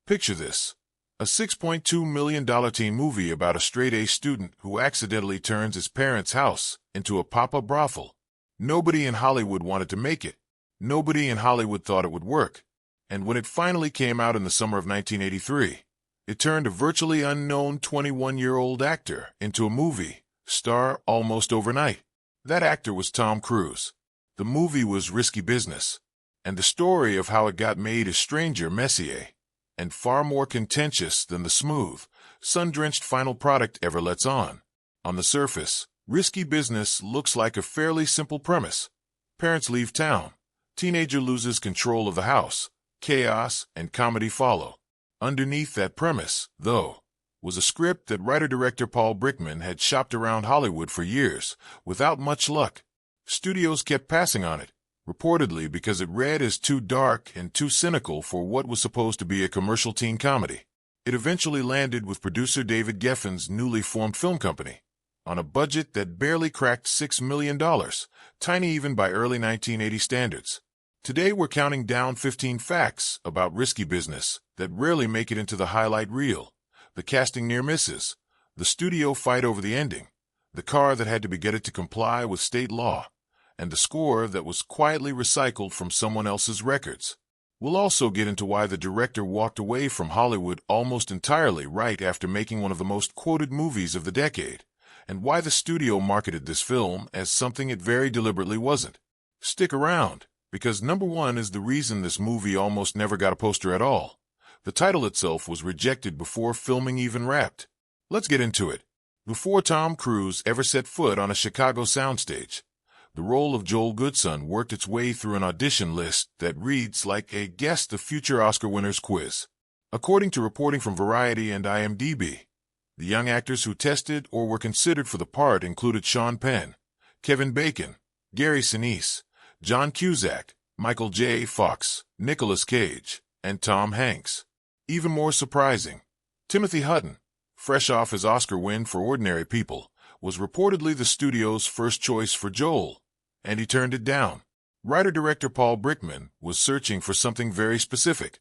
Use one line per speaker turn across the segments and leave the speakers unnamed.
Picture this. A $6.2 million teen movie about a straight-A student who accidentally turns his parents' house into a pop-up brothel. Nobody in Hollywood wanted to make it. Nobody in Hollywood thought it would work. And when it finally came out in the summer of 1983, it turned a virtually unknown 21-year-old actor into a movie star almost overnight. That actor was Tom Cruise. The movie was Risky Business, and the story of how it got made is stranger, messier, and far more contentious than the smooth, sun-drenched final product ever lets on. On the surface, Risky Business looks like a fairly simple premise. Parents leave town. Teenager loses control of the house. Chaos and comedy follow. Underneath that premise, though, was a script that writer-director Paul Brickman had shopped around Hollywood for years, without much luck. Studios kept passing on it, reportedly because it read as too dark and too cynical for what was supposed to be a commercial teen comedy. It eventually landed with producer David Geffen's newly formed film company, on a budget that barely cracked $6 million, tiny even by early 1980 standards. Today we're counting down 15 facts about Risky Business that rarely make it into the highlight reel. The casting near misses, the studio fight over the ending, the car that had to be gutted to comply with state law, and the score that was quietly recycled from someone else's records. We'll also get into why the director walked away from Hollywood almost entirely right after making one of the most quoted movies of the decade, and why the studio marketed this film as something it very deliberately wasn't. Stick around, because number one is the reason this movie almost never got a poster at all. The title itself was rejected before filming even wrapped. Let's get into it. Before Tom Cruise ever set foot on a Chicago soundstage, the role of Joel Goodson worked its way through an audition list that reads like a Guess the Future Oscar Winners quiz. According to reporting from Variety and IMDb, the young actors who tested or were considered for the part included Sean Penn, Kevin Bacon, Gary Sinise, John Cusack, Michael J. Fox, Nicolas Cage, and Tom Hanks. Even more surprising, Timothy Hutton, fresh off his Oscar win for Ordinary People, was reportedly the studio's first choice for Joel, and he turned it down. Writer-director Paul Brickman was searching for something very specific,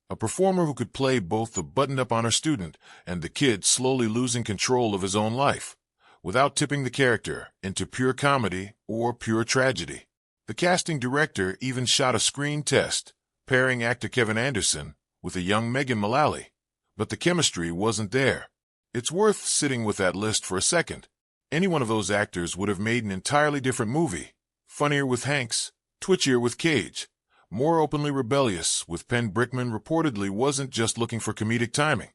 a performer who could play both the buttoned-up honor student and the kid slowly losing control of his own life, without tipping the character into pure comedy or pure tragedy. The casting director even shot a screen test, pairing actor Kevin Anderson with a young Megan Mullally, but the chemistry wasn't there. It's worth sitting with that list for a second. Any one of those actors would have made an entirely different movie, funnier with Hanks, twitchier with Cage, more openly rebellious with Penn. Brickman reportedly wasn't just looking for comedic timing.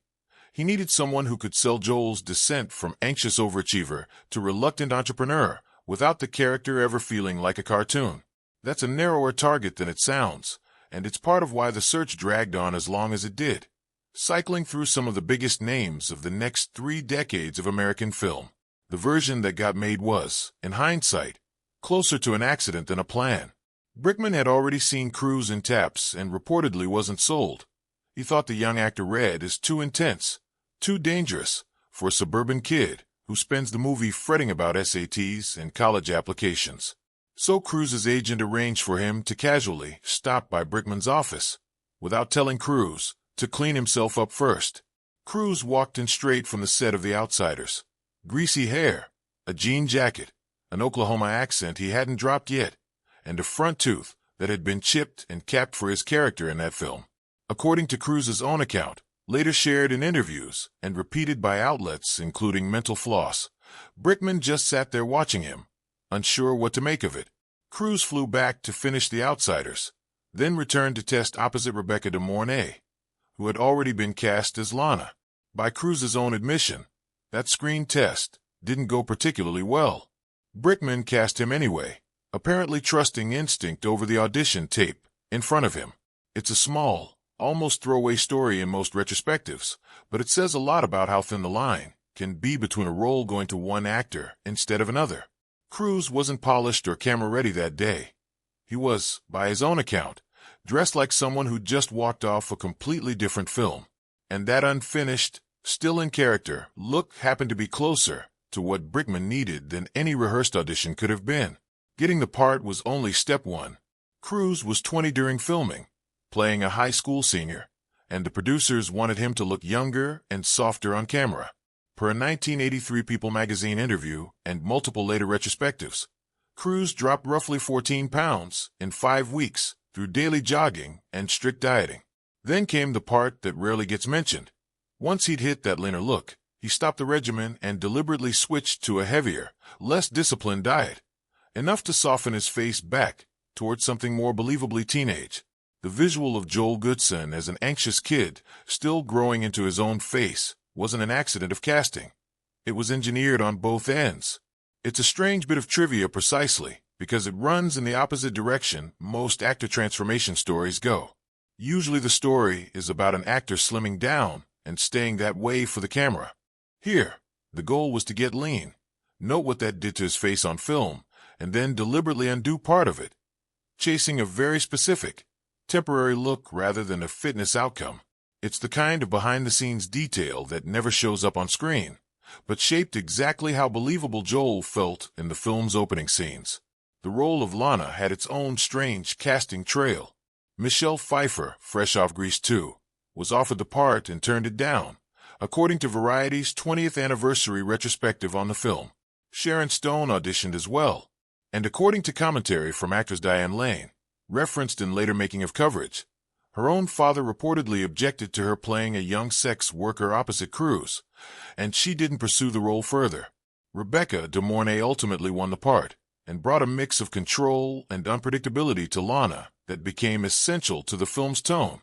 He needed someone who could sell Joel's descent from anxious overachiever to reluctant entrepreneur without the character ever feeling like a cartoon. That's a narrower target than it sounds, and it's part of why the search dragged on as long as it did, cycling through some of the biggest names of the next 3 decades of American film. The version that got made was, in hindsight, closer to an accident than a plan. Brickman had already seen Cruise in Taps and reportedly wasn't sold. He thought the young actor read as too intense, too dangerous, for a suburban kid who spends the movie fretting about SATs and college applications. So Cruise's agent arranged for him to casually stop by Brickman's office, without telling Cruise to clean himself up first. Cruise walked in straight from the set of The Outsiders. Greasy hair, a jean jacket, an Oklahoma accent he hadn't dropped yet, and a front tooth that had been chipped and capped for his character in that film. According to Cruise's own account, later shared in interviews and repeated by outlets including Mental Floss, Brickman just sat there watching him, unsure what to make of it. Cruise flew back to finish The Outsiders, then returned to test opposite Rebecca De Mornay, who had already been cast as Lana. By Cruise's own admission, that screen test didn't go particularly well. Brickman cast him anyway, apparently trusting instinct over the audition tape in front of him. It's a small, almost throwaway story in most retrospectives, but it says a lot about how thin the line can be between a role going to one actor instead of another. Cruise wasn't polished or camera-ready that day. He was, by his own account, dressed like someone who just walked off a completely different film. And that unfinished, still-in-character look happened to be closer to what Brickman needed than any rehearsed audition could have been. Getting the part was only step one. Cruise was 20 during filming, playing a high school senior, and the producers wanted him to look younger and softer on camera. Per a 1983 People magazine interview and multiple later retrospectives, Cruise dropped roughly 14 pounds in 5 weeks through daily jogging and strict dieting. Then came the part that rarely gets mentioned. Once he'd hit that leaner look, he stopped the regimen and deliberately switched to a heavier, less disciplined diet, enough to soften his face back towards something more believably teenage. The visual of Joel Goodson as an anxious kid, still growing into his own face, wasn't an accident of casting. It was engineered on both ends. It's a strange bit of trivia precisely because it runs in the opposite direction most actor transformation stories go. Usually the story is about an actor slimming down and staying that way for the camera. Here, the goal was to get lean, note what that did to his face on film, and then deliberately undo part of it, chasing a very specific, temporary look rather than a fitness outcome. It's the kind of behind-the-scenes detail that never shows up on screen, but shaped exactly how believable Joel felt in the film's opening scenes. The role of Lana had its own strange casting trail. Michelle Pfeiffer, fresh off Grease 2, was offered the part and turned it down, according to Variety's 20th anniversary retrospective on the film. Sharon Stone auditioned as well, and according to commentary from actress Diane Lane, referenced in later making of coverage, her own father reportedly objected to her playing a young sex worker opposite Cruise, and she didn't pursue the role further. Rebecca De Mornay ultimately won the part, and brought a mix of control and unpredictability to Lana that became essential to the film's tone,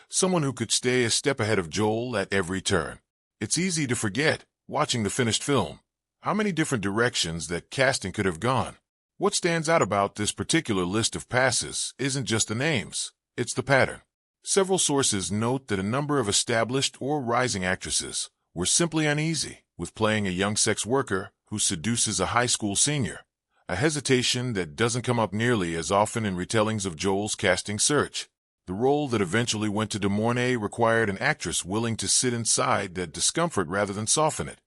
someone who could stay a step ahead of Joel at every turn. It's easy to forget, watching the finished film, how many different directions that casting could have gone. What stands out about this particular list of passes isn't just the names, it's the pattern. Several sources note that a number of established or rising actresses were simply uneasy with playing a young sex worker who seduces a high school senior, a hesitation that doesn't come up nearly as often in retellings of Joel's casting search. The role that eventually went to De Mornay required an actress willing to sit inside that discomfort rather than soften it,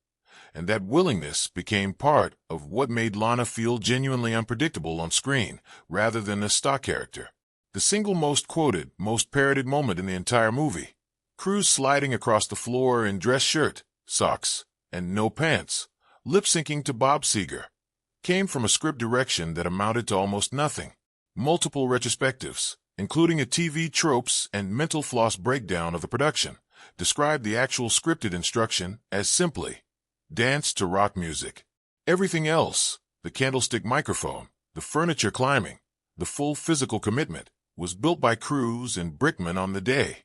and that willingness became part of what made Lana feel genuinely unpredictable on screen rather than a stock character. The single most quoted, most parodied moment in the entire movie, Cruise sliding across the floor in dress shirt, socks, and no pants, lip-syncing to Bob Seger, came from a script direction that amounted to almost nothing. Multiple retrospectives, including a TV tropes and mental floss breakdown of the production, described the actual scripted instruction as simply, dance to rock music. Everything else, the candlestick microphone, the furniture climbing, the full physical commitment, was built by Cruise and Brickman on the day.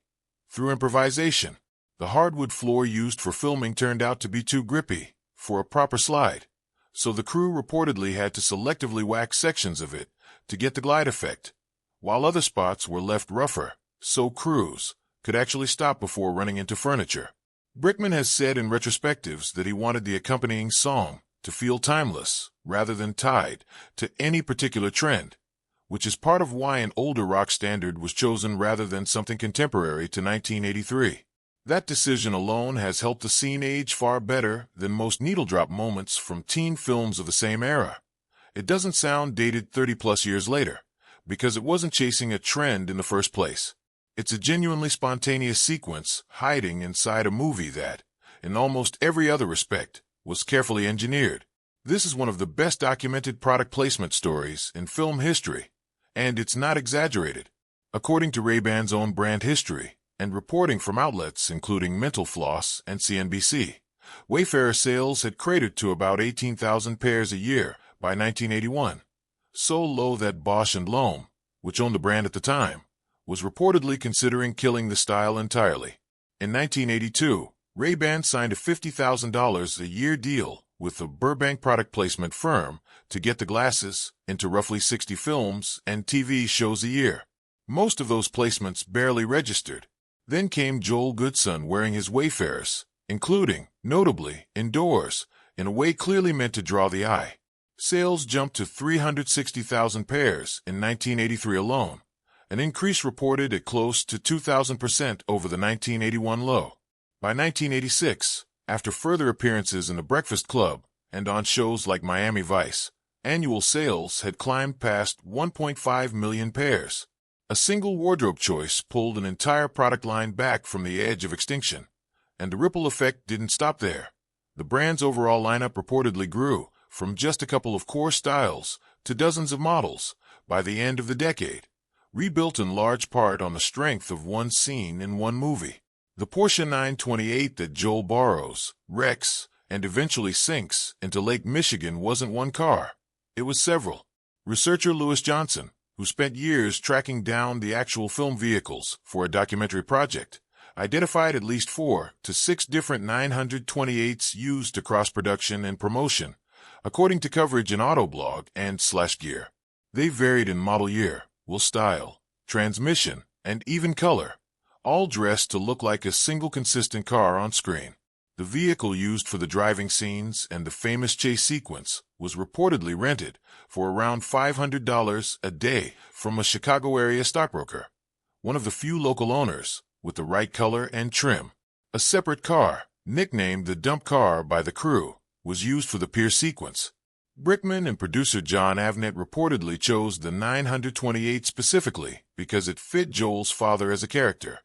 Through improvisation, the hardwood floor used for filming turned out to be too grippy for a proper slide, so the crew reportedly had to selectively wax sections of it to get the glide effect, while other spots were left rougher, so Cruise could actually stop before running into furniture. Brickman has said in retrospectives that he wanted the accompanying song to feel timeless rather than tied to any particular trend, which is part of why an older rock standard was chosen rather than something contemporary to 1983. That decision alone has helped the scene age far better than most needle-drop moments from teen films of the same era. It doesn't sound dated 30-plus years later, because it wasn't chasing a trend in the first place. It's a genuinely spontaneous sequence hiding inside a movie that, in almost every other respect, was carefully engineered. This is one of the best documented product placement stories in film history, and it's not exaggerated. According to Ray-Ban's own brand history and reporting from outlets including Mental Floss and CNBC, Wayfarer sales had cratered to about 18,000 pairs a year by 1981, so low that Bosch & Lomb, which owned the brand at the time, was reportedly considering killing the style entirely. In 1982, Ray-Ban signed a $50,000 a year deal with a Burbank product placement firm to get the glasses into roughly 60 films and TV shows a year. Most of those placements barely registered. Then came Joel Goodson wearing his Wayfarers, including, notably, indoors, in a way clearly meant to draw the eye. Sales jumped to 360,000 pairs in 1983 alone, an increase reported at close to 2,000% over the 1981 low. By 1986, after further appearances in The Breakfast Club and on shows like Miami Vice, annual sales had climbed past 1.5 million pairs. A single wardrobe choice pulled an entire product line back from the edge of extinction. And the ripple effect didn't stop there. The brand's overall lineup reportedly grew from just a couple of core styles to dozens of models by the end of the decade, rebuilt in large part on the strength of one scene in one movie. The Porsche 928 that Joel borrows, wrecks, and eventually sinks into Lake Michigan wasn't one car. It was several. Researcher Lewis Johnson, who spent years tracking down the actual film vehicles for a documentary project, identified at least 4 to 6 different 928s used across production and promotion, according to coverage in Autoblog and /Gear. They varied in model year, style, transmission, and even color, all dressed to look like a single consistent car on screen. The vehicle used for the driving scenes and the famous chase sequence was reportedly rented for around $500 a day from a Chicago area stockbroker, one of the few local owners with the right color and trim. A separate car, nicknamed the dump car by the crew, was used for the pier sequence. Brickman and producer John Avnet reportedly chose the 928 specifically because it fit Joel's father as a character.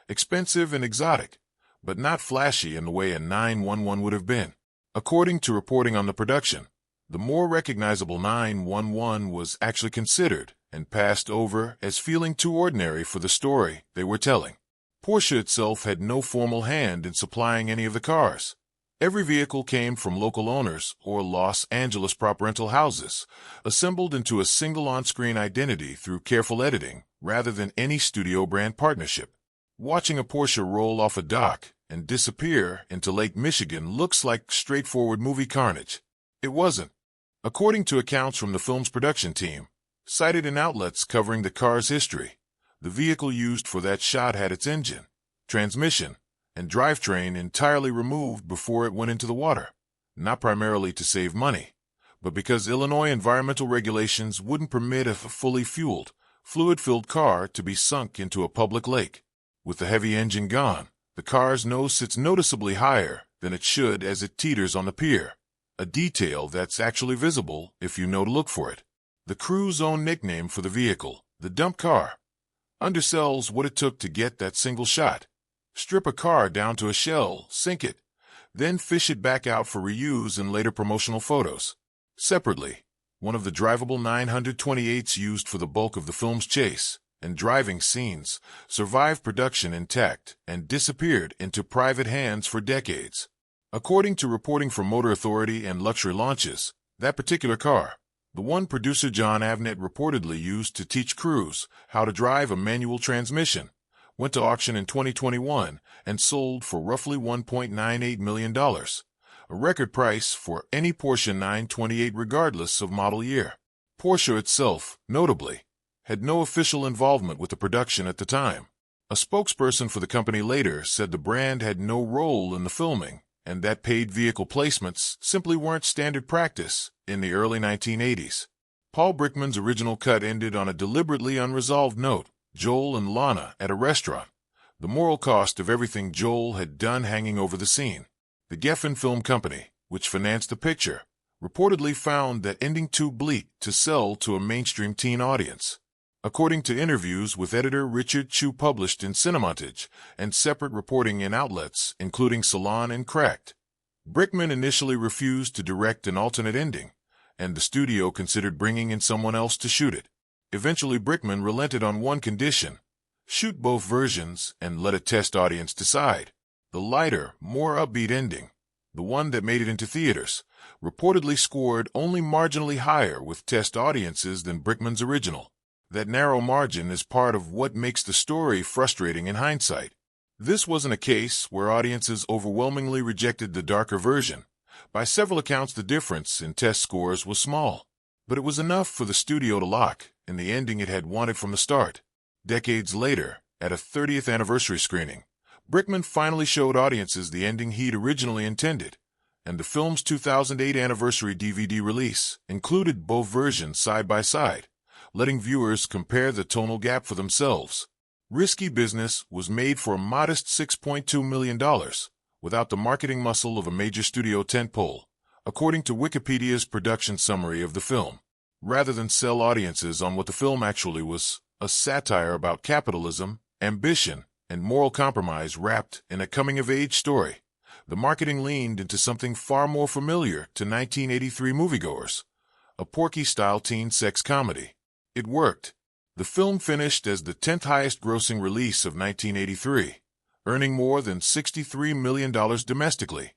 Expensive and exotic, but not flashy in the way a 911 would have been. According to reporting on the production, the more recognizable 911 was actually considered and passed over as feeling too ordinary for the story they were telling. Porsche itself had no formal hand in supplying any of the cars. Every vehicle came from local owners or Los Angeles prop rental houses, assembled into a single on-screen identity through careful editing rather than any studio brand partnership. Watching a Porsche roll off a dock and disappear into Lake Michigan looks like straightforward movie carnage. It wasn't. According to accounts from the film's production team, cited in outlets covering the car's history, the vehicle used for that shot had its engine, transmission, and drivetrain entirely removed before it went into the water, not primarily to save money, but because Illinois environmental regulations wouldn't permit a fully fueled, fluid-filled car to be sunk into a public lake. With the heavy engine gone, the car's nose sits noticeably higher than it should as it teeters on the pier, a detail that's actually visible if you know to look for it. The crew's own nickname for the vehicle, the dump car, undersells what it took to get that single shot. Strip a car down to a shell, sink it, then fish it back out for reuse in later promotional photos. Separately, one of the drivable 928s used for the bulk of the film's chase and driving scenes survived production intact and disappeared into private hands for decades. According to reporting from Motor Authority and Luxury Launches, that particular car, the one producer John Avnet reportedly used to teach crews how to drive a manual transmission, went to auction in 2021 and sold for roughly $1.98 million, a record price for any Porsche 928 regardless of model year. Porsche itself, notably, had no official involvement with the production at the time. A spokesperson for the company later said the brand had no role in the filming and that paid vehicle placements simply weren't standard practice in the early 1980s. Paul Brickman's original cut ended on a deliberately unresolved note: Joel and Lana at a restaurant, the moral cost of everything Joel had done hanging over the scene. The Geffen Film Company, which financed the picture, reportedly found that ending too bleak to sell to a mainstream teen audience. According to interviews with editor Richard Chu published in Cinemontage and separate reporting in outlets including Salon and Cracked, Brickman initially refused to direct an alternate ending, and the studio considered bringing in someone else to shoot it. Eventually Brickman relented on one condition: shoot both versions and let a test audience decide. The lighter, more upbeat ending, the one that made it into theaters, reportedly scored only marginally higher with test audiences than Brickman's original. That narrow margin is part of what makes the story frustrating in hindsight. This wasn't a case where audiences overwhelmingly rejected the darker version. By several accounts, the difference in test scores was small, but it was enough for the studio to lock in the ending it had wanted from the start. Decades later, at a 30th anniversary screening, Brickman finally showed audiences the ending he'd originally intended, and the film's 2008 anniversary DVD release included both versions side by side, letting viewers compare the tonal gap for themselves. Risky Business was made for a modest $6.2 million, without the marketing muscle of a major studio tentpole, according to Wikipedia's production summary of the film. Rather than sell audiences on what the film actually was, a satire about capitalism, ambition, and moral compromise wrapped in a coming-of-age story. The marketing leaned into something far more familiar to 1983 moviegoers, a Porky-style teen sex comedy. It worked. The film finished as the 10th highest-grossing release of 1983, earning more than $63 million domestically,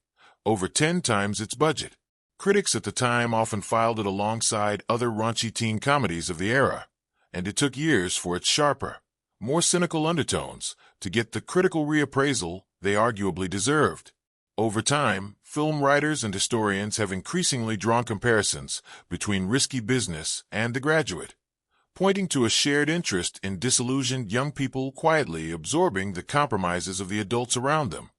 over 10 times its budget. Critics at the time often filed it alongside other raunchy teen comedies of the era, and it took years for its sharper, more cynical undertones to get the critical reappraisal they arguably deserved. Over time, film writers and historians have increasingly drawn comparisons between Risky Business and The Graduate, pointing to a shared interest in disillusioned young people quietly absorbing the compromises of the adults around them,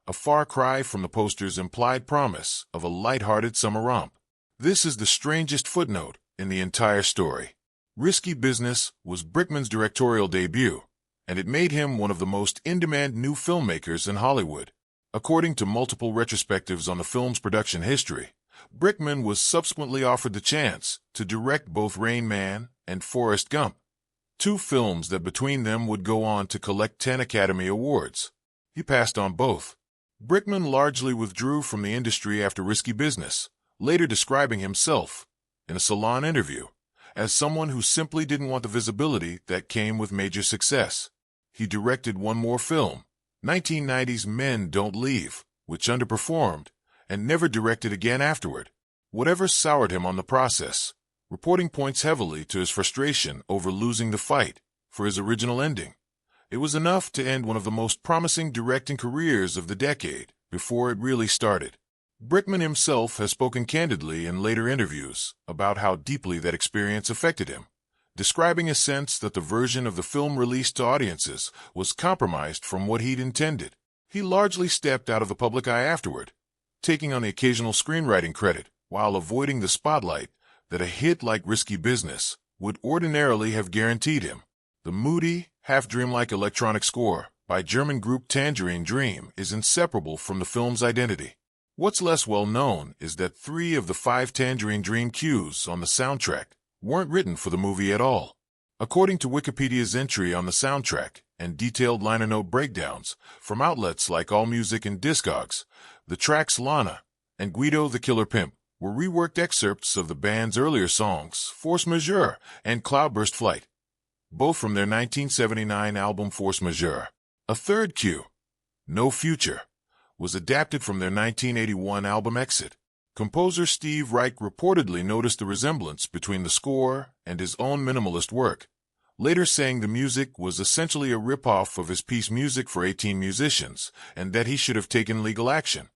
a far cry from the poster's implied promise of a light-hearted summer romp. This is the strangest footnote in the entire story. Risky Business was Brickman's directorial debut, and it made him one of the most in-demand new filmmakers in Hollywood. According to multiple retrospectives on the film's production history, Brickman was subsequently offered the chance to direct both Rain Man and Forrest Gump, two films that between them would go on to collect 10 Academy Awards. He passed on both. Brickman largely withdrew from the industry after Risky Business, later describing himself, in a Salon interview, as someone who simply didn't want the visibility that came with major success. He directed one more film, 1990's Men Don't Leave, which underperformed, and never directed again afterward. Whatever soured him on the process, reporting points heavily to his frustration over losing the fight for his original ending. It was enough to end one of the most promising directing careers of the decade before it really started. Brickman himself has spoken candidly in later interviews about how deeply that experience affected him, describing a sense that the version of the film released to audiences was compromised from what he'd intended. He largely stepped out of the public eye afterward, taking on the occasional screenwriting credit while avoiding the spotlight that a hit like Risky Business would ordinarily have guaranteed him. The moody, half-dreamlike electronic score by German group Tangerine Dream is inseparable from the film's identity. What's less well known is that 3 of the 5 Tangerine Dream cues on the soundtrack weren't written for the movie at all. According to Wikipedia's entry on the soundtrack and detailed liner note breakdowns from outlets like AllMusic and Discogs, the tracks Lana and Guido the Killer Pimp were reworked excerpts of the band's earlier songs Force Majeure and Cloudburst Flight, both from their 1979 album Force Majeure. A third cue, No Future, was adapted from their 1981 album Exit. Composer Steve Reich reportedly noticed the resemblance between the score and his own minimalist work, later saying the music was essentially a rip-off of his piece Music for 18 Musicians and that he should have taken legal action.